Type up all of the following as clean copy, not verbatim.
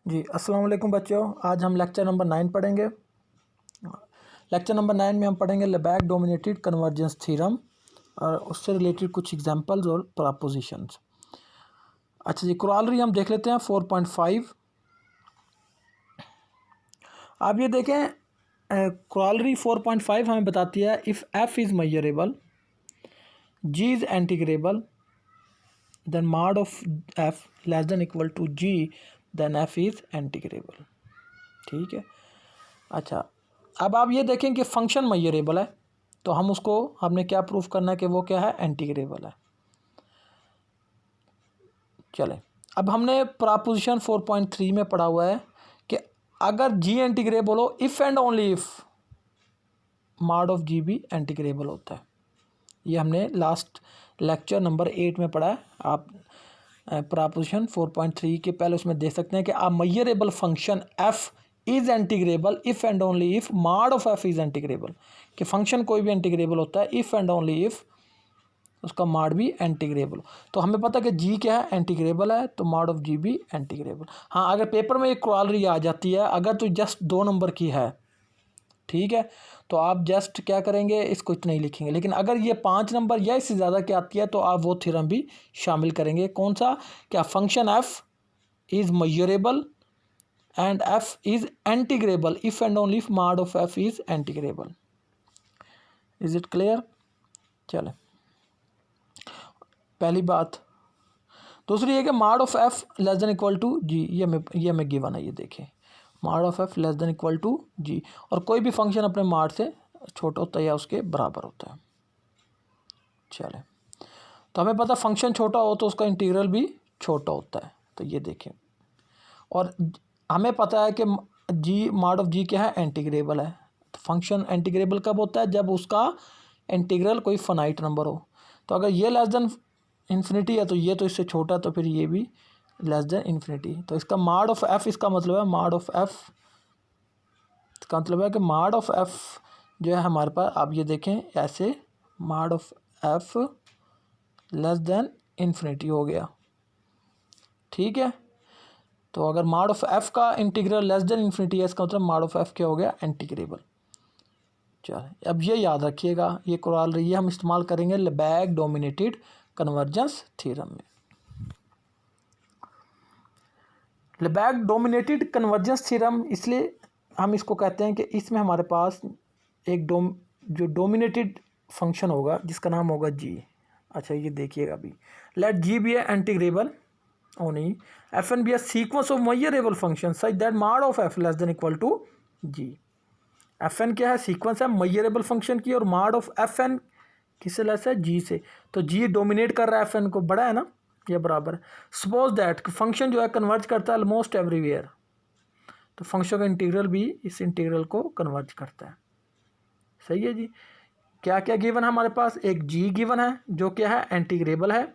जी अस्सलाम वालेकुम बच्चों। आज हम लेक्चर नंबर 9 पढ़ेंगे। लेक्चर नंबर 9 में हम पढ़ेंगे लेबैक डोमिनेटेड कन्वर्जेंस थ्योरम और उससे रिलेटेड कुछ एग्जांपल्स और प्रपोजिशंस। अच्छा जी, कोरोलरी हम देख लेते हैं 4.5। आप ये देखें, कोरोलरी 4.5 हमें बताती है if F is measurable, G is integrable, then mod of F less than equal to G, then F is integrable. ठीक है। अच्छा, अब आप ये देखें कि फंक्शन मेजरेबल है, तो हम उसको हमने क्या प्रूफ करना है कि वो क्या है, इंटीग्रेबल है। चलें, अब हमने प्रपोजिशन 4.3 में पढ़ा हुआ है कि अगर जी इंटीग्रेबल हो, if and only if mod of g भी इंटीग्रेबल होता है। ये हमने लास्ट लेक्चर नंबर 8 में पढ़ा है। आप प्रपोजिशन 4.3 के पहले उसमें देख सकते हैं कि a measurable function f is integrable if and only if mod of f is integrable, कि फंक्शन कोई भी इंटीग्रेबल होता है इफ़ एंड ओनली इफ़ उसका मॉड भी इंटीग्रेबल। तो हमें पता है कि जी क्या है, इंटीग्रेबल है, तो मॉड ऑफ जी भी इंटीग्रेबल। हाँ, अगर पेपर में एक कोरोलरी आ जाती है, अगर तो जस्ट 2 नंबर की है, ठीक है, तो आप जस्ट क्या करेंगे, इसको इतना ही लिखेंगे। लेकिन अगर ये 5 नंबर या इससे ज़्यादा की आती है तो आप वो थ्योरम भी शामिल करेंगे। कौन सा? क्या function f is measurable and f is integrable if and only if mod of f is integrable. Is it clear? चलें, पहली बात। दूसरी है कि mod of F less than equal to g, ये हमें गिवन है। ये देखें, mod of F less than equal to g, और कोई भी फंक्शन अपने मॉड से छोटा होता है या उसके बराबर होता है। चलें, तो हमें पता फंक्शन छोटा हो तो उसका इंटीग्रल भी छोटा होता है। तो ये देखें, और हमें पता है कि जी मॉड ऑफ जी क्या है, इंटीग्रेबल है। तो फंक्शन इंटीग्रेबल कब होता है? जब उसका इंटीग्रल कोई फाइनाइट नंबर हो। तो अगर ये लेस देन इन्फिनिटी है तो ये तो इससे छोटा, तो फिर ये भी लेस देन इन्फिनिटी। तो इसका मॉड ऑफ एफ, इसका मतलब है मॉड ऑफ एफ, इसका मतलब है कि मॉड ऑफ एफ जो है हमारे पास, आप ये देखें ऐसे, mod of F less then infinity हो गया। ठीक है, तो अगर मॉड ऑफ एफ का इंटीग्रल लेस देन इन्फिनिटी है, इसका मतलब मॉड ऑफ एफ क्या हो गया, इंटीग्रेबल। चलिए, अब ये याद रखिएगा, ये कोरोलरी ये हम इस्तेमाल करेंगे लेबैक डोमिनेटेड कन्वर्जेंस थ्योरम में। लेबैक डोमिनेटेड कन्वर्जेंस थ्योरम इसलिए हम इसको कहते हैं कि इसमें हमारे पास एक जो डोमिनेटेड फंक्शन होगा जिसका नाम होगा जी। अच्छा, ये देखिएगा अभी, let G be a integrable only fn be a sequence of measurable functions such that mod of f less than equal to g। fn क्या है? सीक्वेंस है मेजरेबल फंक्शन की, और मॉड ऑफ fn किससे लेस है? g से। तो g dominate कर रहा है fn को, बड़ा है ना, ये बराबर। सपोज दैट फंक्शन जो है कन्वर्ज करता है ऑलमोस्ट एवरीवेयर, तो फंक्शन का इंटीग्रल भी इस इंटीग्रल को कन्वर्ज करता है। सही है जी। क्या क्या गिवन है हमारे पास? एक g गिवन है जो क्या है, इंटीग्रेबल है,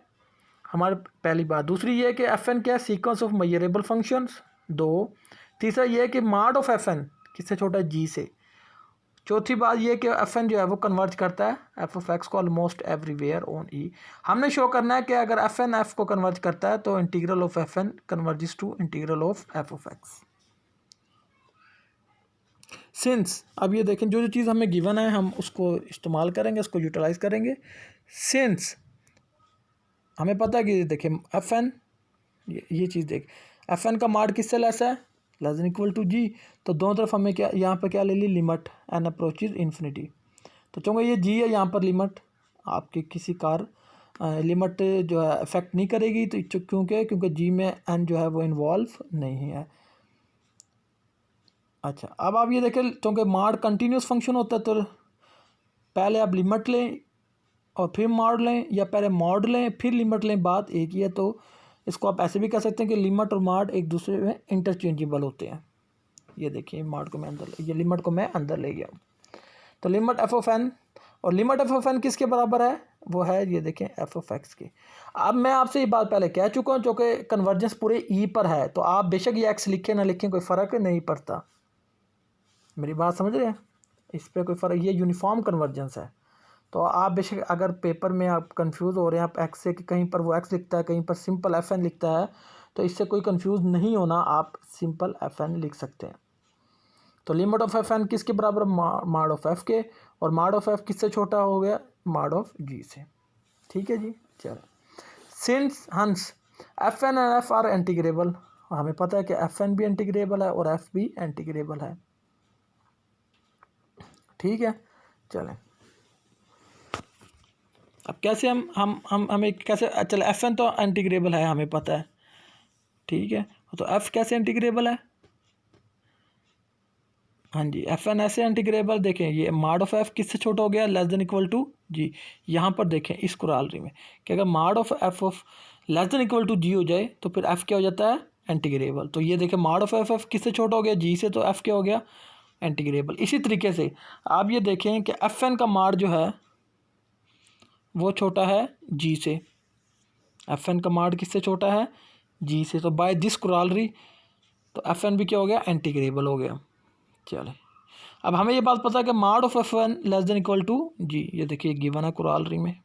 हमारे पहली बात। दूसरी ये है कि एफ एन क्या है, सीक्वेंस ऑफ मेजरेबल फंक्शंस। 2, तीसरा ये है कि मॉड ऑफ एफ एन किससे छोटा है, जी से। चौथी बात ये है कि एफ एन जो है वो कन्वर्ज करता है एफ ऑफ एक्स को ऑलमोस्ट एवरीवेयर ऑन ई। हमने शो करना है कि अगर एफ एन एफ को कन्वर्ज करता है तो integral of F N converges to integral of F of X. Since, अब ये देखें, जो जो चीज़ हमें गिवन है हम उसको इस्तेमाल करेंगे, उसको यूटिलाइज करेंगे। सिंस हमें पता है कि देखिए एफ एन, ये चीज़ देख, एफ एन का मॉड किससे लेस है, लेस देन इक्वल टू जी। तो दोनों तरफ हमें क्या, यहाँ पर क्या ले ली, लिमिट एन अप्रोचेज इन्फिनिटी। तो चूँकि ये जी है, यहाँ पर लिमिट आपकी किसी कार लिमिट जो है अफेक्ट नहीं करेगी, तो क्योंकि जी में एन जो है वो इन्वॉल्व नहीं है। अच्छा, अब आप ये देखें, क्योंकि मॉड कंटिन्यूस फंक्शन होता है, तो पहले आप लिमिट लें और फिर मॉड लें, या पहले मॉड लें फिर लिमिट लें, बात एक ही है। तो इसको आप ऐसे भी कह सकते हैं कि लिमिट और मॉड एक दूसरे में इंटरचेंजेबल होते हैं। ये देखिए, मॉड को मैं अंदर, ये लिमिट को मैं अंदर ले गया, तो लिमिट एफ ऑफ एन, और लिमिट एफ ऑफ एन किसके बराबर है, वो है ये देखें एफ ऑफ एक्स के। अब मैं आपसे ये बात पहले कह चुका हूँ, जो कि कन्वर्जेंस पूरे ई पर है, तो आप बेशक ये एक्स लिखें ना लिखें, कोई फ़र्क नहीं पड़ता। मेरी बात समझ रहे हैं, इस पर कोई फ़र्क, ये यूनिफॉर्म कन्वर्जेंस है। तो आप बेशक अगर पेपर में आप कंफ्यूज हो रहे हैं, आप एक्स से कि कहीं पर वो एक्स लिखता है, कहीं पर सिंपल एफ एन लिखता है, तो इससे कोई कंफ्यूज नहीं होना, आप सिंपल एफ एन लिख सकते हैं। तो लिमिट ऑफ एफ एन किसके बराबर, माड ऑफ एफ के, और माड ऑफ एफ किससे छोटा हो गया, माड ऑफ जी से। ठीक है जी, चलो। Since hence F N and F are integrable, हमें पता है कि एफ एन भी इंटीग्रेबल है और एफ भी इंटीग्रेबल है। ठीक है, चलें अब कैसे हम हमें कैसे, चले एफ एन तो इंटीग्रेबल है हमें पता है, ठीक है, तो एफ कैसे इंटीग्रेबल है, हाँ जी एफ एन ऐसे इंटीग्रेबल, देखें ये माड ऑफ एफ किससे छोटा हो गया, less than equal to g. यहाँ पर देखें इस कुरालरी में कि अगर mod of F of less than equal to g हो जाए तो फिर एफ क्या हो जाता है, इंटीग्रेबल। तो ये देखें माड ऑफ एफ किससे छोटा हो गया, जी से, तो एफ क्या हो गया, इंटीग्रेबल। इसी तरीके से आप ये देखें कि एफ एन का माड जो है वो छोटा है जी से, एफ एन का माड किससे छोटा है, जी से, तो बाय दिस कुरालरी तो एफ एन भी क्या हो गया, इंटीग्रेबल हो गया। चले अब हमें ये बात पता है कि mod of F n less than equal to g, ये देखिए गिवन है कुरालरी में,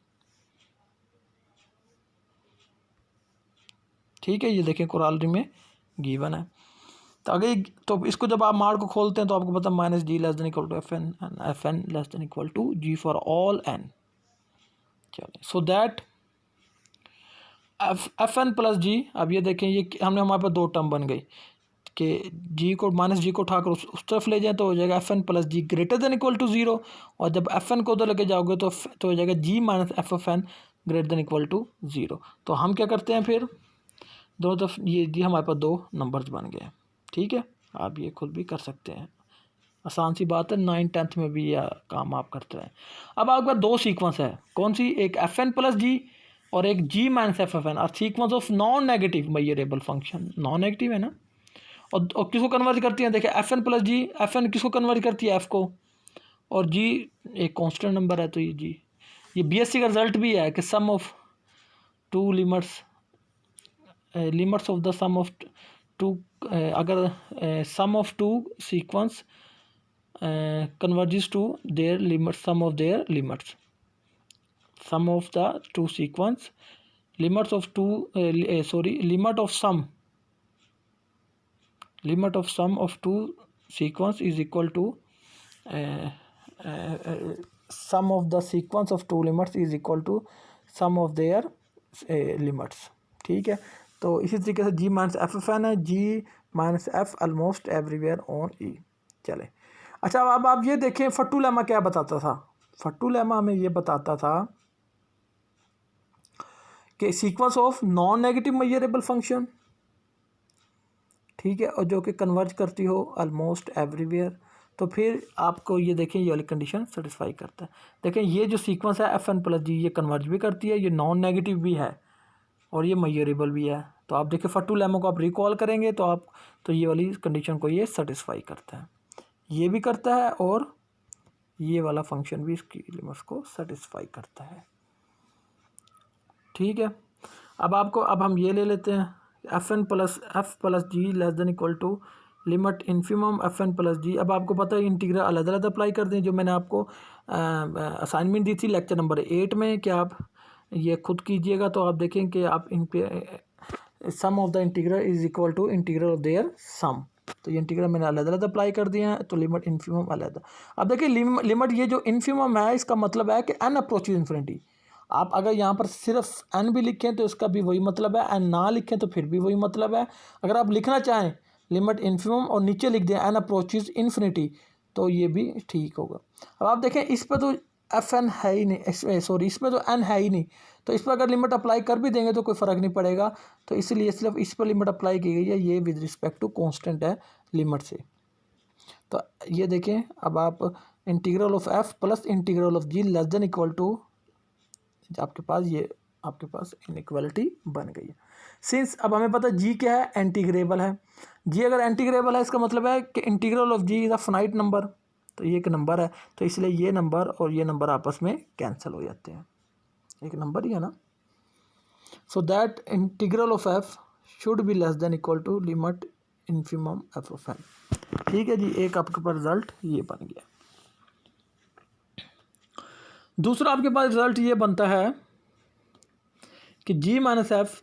ठीक है, ये देखिए कुरालरी में गिवन है। तो अगर तो इसको जब आप माड को खोलते हैं तो आपको पता है minus g less than equal to f N and f n less than equal to g for all n. चलिए so that f N plus g, अब ये देखें ये हमने हमारे पास दो टर्म बन गई कि जी को माइनस जी को उठाकर उस तरफ ले जाएं तो हो जाएगा F N plus G greater than equal to zero, और जब एफ एन को उधर लेके जाओगे तो हो जाएगा g minus f f n greater than equal to zero. तो हम क्या करते हैं फिर, दोनों तरफ ये जी हमारे पास दो नंबर्स बन गए, ठीक है, आप ये खुद भी कर सकते हैं, आसान सी बात है, 9th-10th में भी यह काम आप करते हैं। अब आपके पास दो सीक्वेंस है, कौन सी, एक एफ एन प्लस जी और एक जी माइनस एफ एफ एन, और sequence of non negative measurable function, non negative है ना, और किसको कन्वर्ट करती है, देखिए एफ एन प्लस जी, एफ एन किसको कन्वर्ट करती है, एफ को, और जी एक कांस्टेंट नंबर है तो ये जी, ये बीएससी का रिजल्ट भी है कि sum of two limits of the sum of two, अगर sum of two sequence converges to their limits, sum of their limits, sum of the two sequence limits of two limit of sum of two sequence is equal to sum of the sequence of two limits is equal to sum of their limits। ठीक है, तो इसी तरीके से g minus f f n है, g minus f almost everywhere on E. चले अच्छा, अब आप ये देखें फट्टू लेमा क्या बताता था, फट्टू लेमा हमें ये बताता था कि sequence of non negative measurable function, ठीक है, और जो कि कन्वर्ज करती हो ऑलमोस्ट एवरीवेयर, तो फिर आपको ये देखें ये वाली कंडीशन सेटिस्फाई करता है। देखें ये जो सीक्वेंस है एफ एन प्लस जी, ये कन्वर्ज भी करती है, ये नॉन नेगेटिव भी है और ये मेजरेबल भी है। तो आप देखिए फट्टू लेमा को आप रिकॉल करेंगे तो ये वाली कंडीशन को ये सेटिस्फाई करता है, ये भी करता है, और ये वाला फंक्शन भी इसकी लिमिट्स को सेटिस्फाई करता है। ठीक है, अब हम ये ले लेते हैं f plus g less than equal to limit infimum f N plus g. अब आपको पता है इंटीग्रल अलग अलग अप्लाई कर दें, जो मैंने आपको असाइनमेंट दी थी लेक्चर नंबर 8 में, कि आप ये खुद कीजिएगा तो आप देखें कि आप इन पे sum of the integral is equal to integral of their sum, तो ये इंटीग्रल मैंने अलग अलग अप्लाई कर दिया है, तो लिमिट इन्फिमम अलग। अब देखिए लिमिट ये जो इन्फिमम है इसका मतलब है कि एन अप्रोचेज इन्फिनिटी। आप अगर यहाँ पर सिर्फ एन भी लिखें तो इसका भी वही मतलब है, एन ना लिखें तो फिर भी वही मतलब है। अगर आप लिखना चाहें लिमिट इन्फिमम और नीचे लिख दें एन अप्रोचेज इन्फिनिटी तो ये भी ठीक होगा। अब आप देखें इस पर तो एफ एन है ही नहीं, सॉरी इस पर तो एन है ही नहीं, तो इस पर अगर लिमिट अप्लाई कर भी देंगे तो कोई फ़र्क नहीं पड़ेगा, तो इसलिए सिर्फ इस पर लिमिट अप्लाई की गई है, ये विद रिस्पेक्ट टू कांस्टेंट है लिमिट से। तो ये देखें अब आप integral of F plus integral of G less than equal to, आपके पास इनइक्वालिटी बन गई है। सिंस अब हमें पता है जी क्या है, इंटीग्रेबल है, जी अगर इंटीग्रेबल है इसका मतलब है कि integral of G is a finite number, तो ये एक नंबर है, तो इसलिए ये नंबर और ये नंबर आपस में कैंसिल हो जाते हैं, एक नंबर ही है ना। So that integral of F should be less than equal to limit infimum F of N. ठीक है जी, एक आपके पास रिजल्ट ये बन गया। दूसरा आपके पास रिजल्ट ये बनता है कि जी माइनस एफ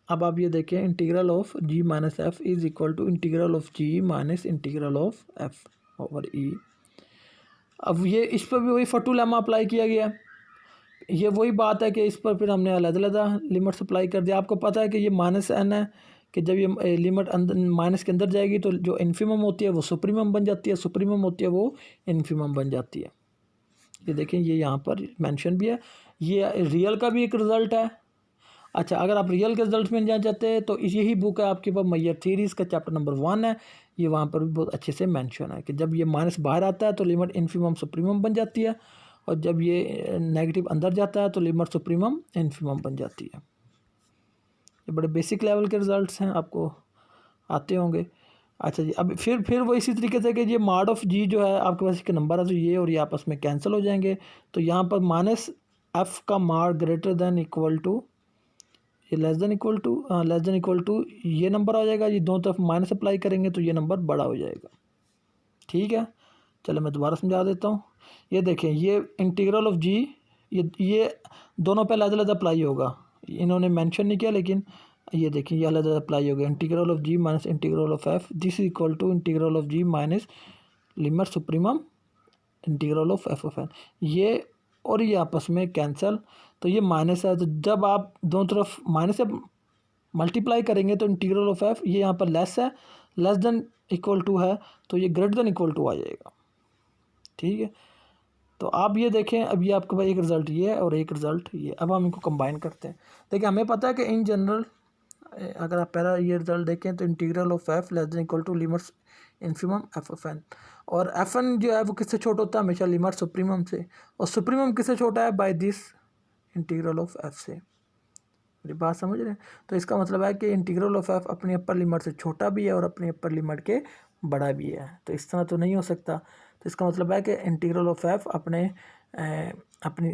अब आप ये देखें integral of ji minus f is equal to integral of ji minus integral of f over E. अब ये इस पर भी वही फटू लेमा अप्लाई किया गया। ये वही बात है कि इस पर फिर हमने अलग-अलग लिमिट्स अप्लाई कर दिया। आपको पता है कि ये माइनस एन है कि जब ये लिमिट अंदर माइनस के अंदर जाएगी तो जो इन्फिमम होती है वो सुप्रीमम बन जाती है, सुप्रीमम होती है वो इन्फिमम बन जाती है। ये देखें ये यहाँ पर मेंशन भी है, ये रियल का भी एक रिज़ल्ट है। अच्छा, अगर आप रियल के रिजल्ट में जाना चाहते हैं तो यही बुक है आपके पास, मैयर थ्योरीज का चैप्टर नंबर 1 है। ये वहाँ पर भी बहुत अच्छे से मेंशन है कि जब ये माइनस बाहर आता है तो लिमिट इन्फिमम सुप्रीमम बन जाती है, और जब ये नेगेटिव अंदर जाता है तो लिमिट सुप्रीमम इन्फिमम बन जाती है। ये बड़े बेसिक लेवल के रिजल्ट्स हैं, आपको आते होंगे। अच्छा जी, अब फिर वो इसी तरीके से कि ये माड ऑफ जी जो है आपके पास एक नंबर है तो ये और ये आपस में कैंसिल हो जाएंगे। तो यहाँ पर माइनस एफ़ का माड ग्रेटर दैन इक्वल टू, ये लेस देन इक्वल टू ये नंबर आ जाएगा। ये दोनों तरफ माइनस अप्लाई करेंगे तो ये नंबर बड़ा हो जाएगा। ठीक है, चलो मैं दोबारा समझा देता हूँ। ये देखें ये इंटीग्रल ऑफ जी, ये दोनों पे अलग-अलग अप्लाई होगा। इन्होंने मेंशन नहीं किया लेकिन ये देखें ये अलग-अलग अप्लाई होगा। Integral of ji minus integral of F, this is equal to integral of ji minus limit supremum integral of F of N. ये और ये आपस में कैंसिल, तो ये माइनस है। तो जब आप दोनों तरफ माइनस से मल्टीप्लाई करेंगे तो इंटीग्रल ऑफ एफ, ये यहाँ पर लेस है, लेस देन इक्वल टू है तो ये ग्रेटर देन इक्वल टू आ जाएगा। ठीक है, तो आप ये देखें, अब ये आपके पास एक रिज़ल्ट ये है और एक रिज़ल्ट ये। अब हम इनको कंबाइन करते हैं। देखिए हमें पता है कि इन जनरल अगर आप पहला ये रिज़ल्ट देखें तो integral of F less than equal to limits infimum F of N, और एफ एन जो है वो किससे छोटा होता है, हमेशा लिमिट सुप्रीमम से, और सुप्रीमम किससे छोटा है, by this integral of F से। मेरी बात समझ रहे हैं? तो इसका मतलब है कि इंटीग्रल ऑफ एफ अपनी अपर लिमिट से छोटा भी है और अपनी अपर लिमिट के बड़ा भी है। तो इस तरह तो नहीं हो सकता। तो इसका मतलब है कि इंटीग्रल ऑफ एफ अपनी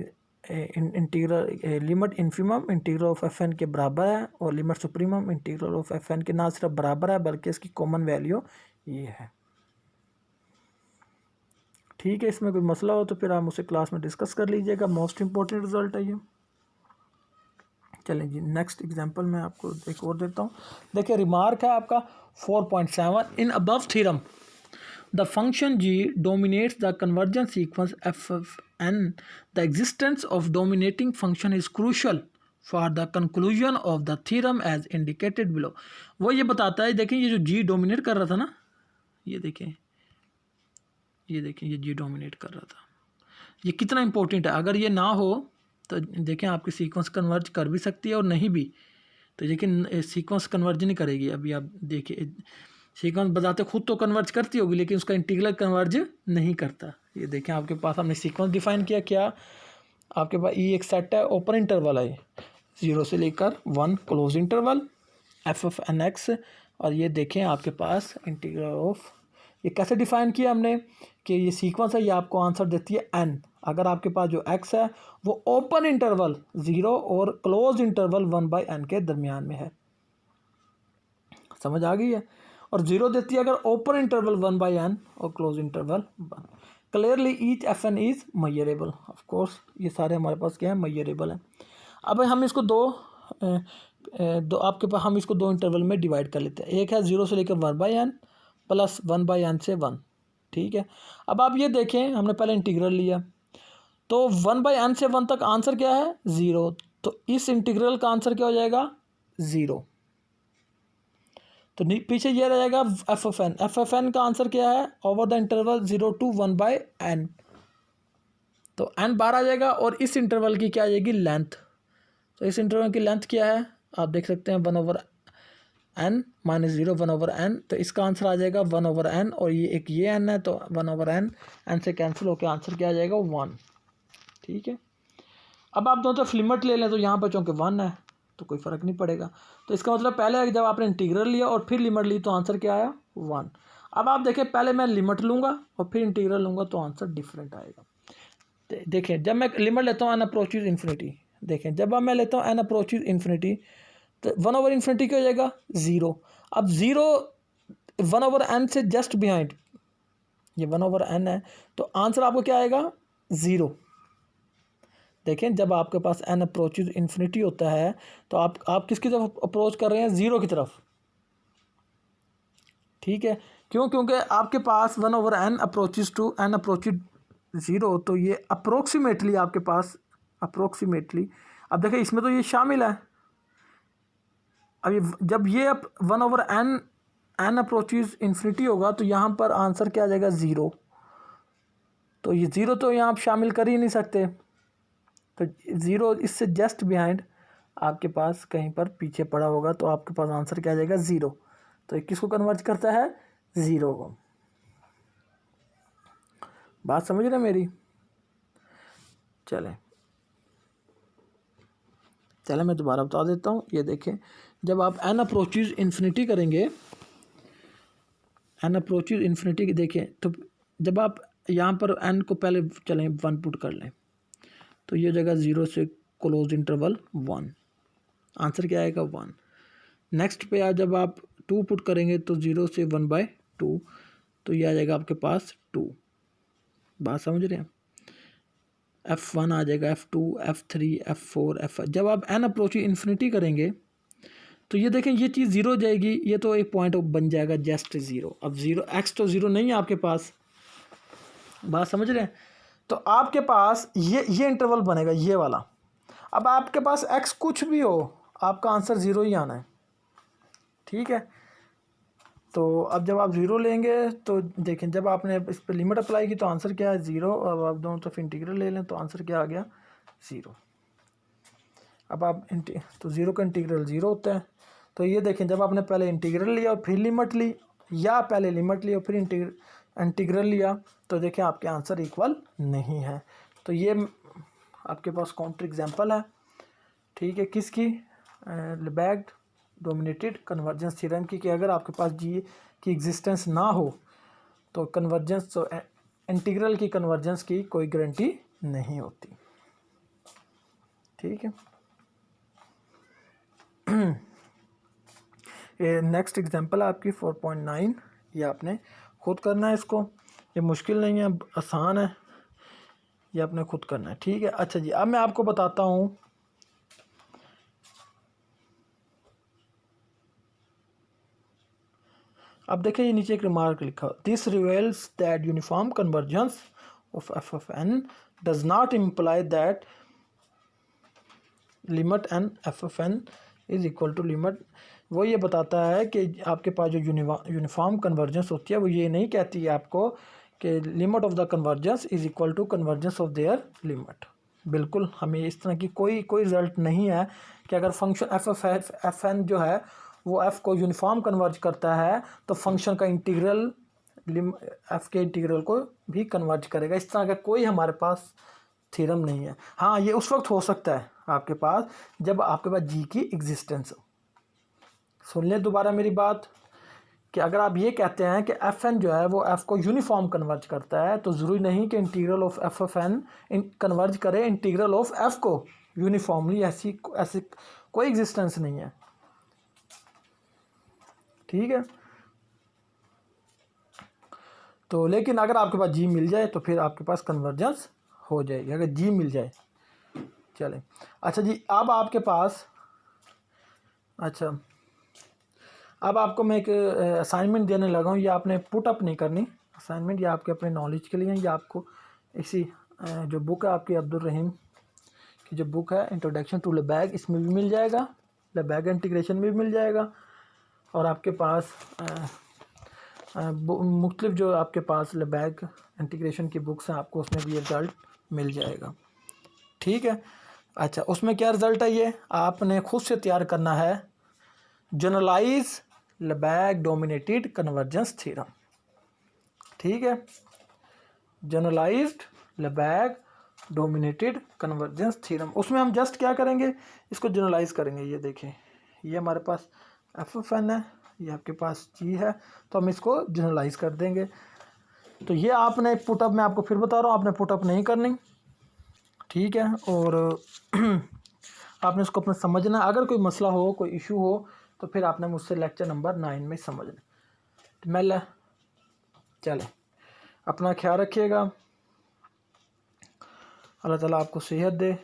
integral limit infimum integral of F N के बराबर है, और limit supremum integral of F N के ना सिर्फ बराबर है बल्कि इसकी कॉमन वैल्यू ये है। ठीक है, इसमें कोई मसला हो तो फिर आप मुझसे क्लास में डिस्कस कर लीजिएगा। मोस्ट इंपॉर्टेंट रिजल्ट है ये। चलें जी, नेक्स्ट एग्जांपल मैं आपको एक और देता हूँ। देखिए रिमार्क है आपका 4.7, in above theorem the function g dominates the convergence sequence f of n. The existence of dominating function is crucial for the conclusion of the theorem as indicated below. वो ये बताता है, देखें ये जो g डोमिनेट कर रहा था ना, ये देखें ये g डोमिनेट कर रहा था, ये कितना इंपॉर्टेंट है। अगर ये ना हो तो देखें आपकी सीक्वेंस कन्वर्ज कर भी सकती है और नहीं भी, तो लेकिन सीक्वेंस कन्वर्ज नहीं करेगी। अभी आप देखिए सीक्वेंस बताते खुद तो कन्वर्ज करती होगी लेकिन उसका इंटीग्रल कन्वर्ज नहीं करता। ये देखें आपके पास हमने सीक्वेंस डिफाइन किया, क्या आपके पास ई एक सेट है, ओपन इंटरवल है 0 से लेकर 1 close interval F of N X, और ये देखें आपके पास इंटीग्रल ऑफ, ये कैसे डिफाइन किया हमने कि ये सीक्वेंस है, ये आपको आंसर देती है एन अगर आपके पास जो एक्स है वो ओपन इंटरवल 0 और क्लोज इंटरवल 1/n के दरमियान में है। समझ आ गई है? और 0 देती है अगर ओपन इंटरवल 1/n और close interval 1। Clearly each F N is measurable. Of course ये सारे हमारे पास क्या है, मेजरेबल है। अब हम इसको आपके पास हम इसको 2 इंटरवल में डिवाइड कर लेते हैं। एक है 0 से लेकर 1/n प्लस 1/n से 1। ठीक है, अब आप ये देखें हमने पहले इंटीग्रल लिया तो 1/n से 1 तक आंसर क्या है, 0। तो इस इंटीग्रल का आंसर क्या हो जाएगा, 0। तो पीछे ये रह जाएगा F of N. F of N का आंसर क्या है, over the interval 0 to 1/n। तो n बार आ जाएगा और इस इंटरवल की क्या आ जाएगी, लेंथ। तो इस इंटरवल की लेंथ क्या है, आप देख सकते हैं 1/n माइनस 0 1/n। तो इसका आंसर आ जाएगा 1/n, और ये n है तो 1/n, n से कैंसिल होकर आंसर क्या आ जाएगा, 1। ठीक है, अब आप दोनों तरफ लिमिट ले लें तो यहाँ पर चूँकि 1 है तो कोई फ़र्क नहीं पड़ेगा। तो इसका मतलब पहले जब आपने इंटीग्रल लिया और फिर लिमिट ली तो आंसर क्या आया, 1। अब आप देखें पहले मैं लिमिट लूँगा और फिर इंटीग्रल लूँगा तो आंसर डिफरेंट आएगा। देखें जब मैं लिमिट लेता हूँ n अप्रोचेज इन्फिनिटी, देखें जब मैं लेता हूँ n अप्रोचेज इन्फिनिटी तो 1/∞ क्या हो जाएगा, 0। अब 0 1/n से जस्ट बिहाइंड, ये 1/n है तो आंसर आपको क्या आएगा, 0। देखें जब आपके पास n अप्रोचेज इन्फिनिटी होता है तो आप किसकी तरफ अप्रोच कर रहे हैं, ज़ीरो की तरफ। ठीक है, क्यों? क्योंकि आपके पास 1/n approaches to n approaches zero, तो ये अप्रोक्सीमेटली आपके पास अप्रोक्सीमेटली, अब देखिए इसमें तो ये शामिल है। अब ये जब ये 1/n अप्रोचेज इन्फिनिटी होगा तो यहाँ पर आंसर क्या आ जाएगा, ज़ीरो। तो ये ज़ीरो तो यहाँ आप शामिल कर ही नहीं सकते, तो ज़ीरो इससे जस्ट बिहाइंड आपके पास कहीं पर पीछे पड़ा होगा, तो आपके पास आंसर क्या आ जाएगा, ज़ीरो। तो ये किसको कन्वर्ज करता है, ज़ीरो को। बात समझ रहे मेरी? चले मैं दोबारा बता देता हूँ। ये देखें जब आप n अप्रोचेज इन्फिनिटी करेंगे, n अप्रोचेज इन्फिनिटी देखें, तो जब आप यहाँ पर n को पहले चलें 1 पुट कर लें तो ये जगह 0 से क्लोज इंटरवल 1, आंसर क्या आएगा, 1। नेक्स्ट पे जब आप 2 पुट करेंगे तो 0 से 1/2, तो ये आ जाएगा आपके पास 2। बात समझ रहे हैं? F1 आ जाएगा, F2, F3, F4, F5। जब आप n अप्रोच इन्फिनिटी करेंगे तो ये देखें ये चीज़ ज़ीरो जाएगी, ये तो एक पॉइंट बन जाएगा जस्ट ज़ीरो। अब ज़ीरो x तो ज़ीरो नहीं है आपके पास, बात समझ रहे हैं? तो आपके पास ये इंटरवल बनेगा, ये वाला। अब आपके पास x कुछ भी हो, आपका आंसर ज़ीरो ही आना है। ठीक है, तो अब जब आप ज़ीरो लेंगे तो देखें जब आपने इस पर लिमिट अप्लाई की तो आंसर क्या है, ज़ीरो। अब आप दोनों तरफ इंटीग्रल ले लें तो आंसर क्या आ गया, ज़ीरो। अब आप तो ज़ीरो का इंटीग्रल ज़ीरो होता है। तो ये देखें जब आपने पहले इंटीग्रल लिया और फिर लिमिट ली, या पहले लिमिट ली और फिर इंटीग्रल लिया, तो देखें आपके आंसर इक्वल नहीं है। तो ये आपके पास काउंटर एग्जांपल है। ठीक है, किसकी, लेबैग डोमिनेटेड कन्वर्जेंस थ्योरम की, कि अगर आपके पास जी की एग्जिस्टेंस ना हो तो कन्वर्जेंस, तो इंटीग्रल की कन्वर्जेंस की कोई गारंटी नहीं होती। ठीक है, ये नेक्स्ट एग्जांपल है आपकी 4.9। ये आपने खुद करना है इसको, ये मुश्किल नहीं है, आसान है, ये आपने खुद करना है। ठीक है, अच्छा जी, अब मैं आपको बताता हूँ। अब देखिए ये नीचे एक रिमार्क लिखा, this reveals that uniform convergence of F of N does not imply that limit N F of N is equal to limit. वो ये बताता है कि आपके पास जो यूनिफॉर्म कन्वर्जेंस होती है वो ये नहीं कहती है आपको कि limit of the convergence is equal to convergence of their limit. बिल्कुल हमें इस तरह की कोई रिजल्ट नहीं है कि अगर फंक्शन एफ एन जो है वो एफ़ को यूनिफॉर्म कन्वर्ज करता है तो फंक्शन का इंटीग्रल एफ़ के इंटीग्रल को भी कन्वर्ज करेगा। इस तरह का कोई हमारे पास थ्योरम नहीं है। हाँ, ये उस वक्त हो सकता है आपके पास जब आपके पास जी की एग्जिस्टेंस हो। सुन लें दोबारा मेरी बात, कि अगर आप ये कहते हैं कि एफ एन जो है वो एफ़ को यूनिफॉर्म कन्वर्ज करता है, तो ज़रूरी नहीं कि integral of F of N converge करे इंटीग्रल ऑफ एफ़ को यूनिफॉर्मली। ऐसी कोई एग्जिस्टेंस नहीं है। ठीक है, तो लेकिन अगर आपके पास जी मिल जाए तो फिर आपके पास कन्वर्जेंस हो जाएगी, अगर जी मिल जाए। चलें, अच्छा जी, अब आपके पास, अच्छा अब आपको मैं एक असाइनमेंट देने लगा हूँ। ये आपने पुट अप नहीं करनी असाइनमेंट, ये आपके अपने नॉलेज के लिए। ये आपको इसी जो बुक है आपकी अब्दुल रहीम की जो बुक है इंट्रोडक्शन टू लेबैग, इसमें भी मिल जाएगा, लेबैग इंटीग्रेशन में भी मिल जाएगा, और आपके पास मुख्तलिफ जो आपके पास लेबैग इंटीग्रेशन की बुक्स हैं आपको उसमें भी रिज़ल्ट मिल जाएगा। ठीक है, अच्छा उसमें क्या रिज़ल्ट है ये आपने खुद से तैयार करना है, जनरलाइज लेबैग डोमिनेटेड कन्वर्जेंस थ्योरम। ठीक है, जनरलाइज्ड लेबैग डोमिनेटेड कन्वर्जेंस थ्योरम। उसमें हम जस्ट क्या करेंगे, इसको जनरलाइज करेंगे। ये देखें, ये हमारे पास एफ ऑफ एन है, ये आपके पास जी है, तो हम इसको जनरलाइज कर देंगे। तो ये आपने पुटअप, मैं आपको फिर बता रहा हूँ, आपने पुटअप नहीं करनी। ठीक है, और आपने इसको अपने समझना। अगर कोई मसला हो, कोई इशू हो, तो फिर आपने मुझसे लेक्चर नंबर 9 में समझना। तो मैं चले, अपना ख्याल रखिएगा, अल्लाह ताला आपको सेहत दे।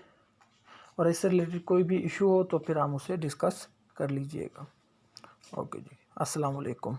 और इससे रिलेटेड कोई भी इशू हो तो फिर हम उसे डिस्कस कर लीजिएगा। ओके जी, अस्सलाम वालेकुम।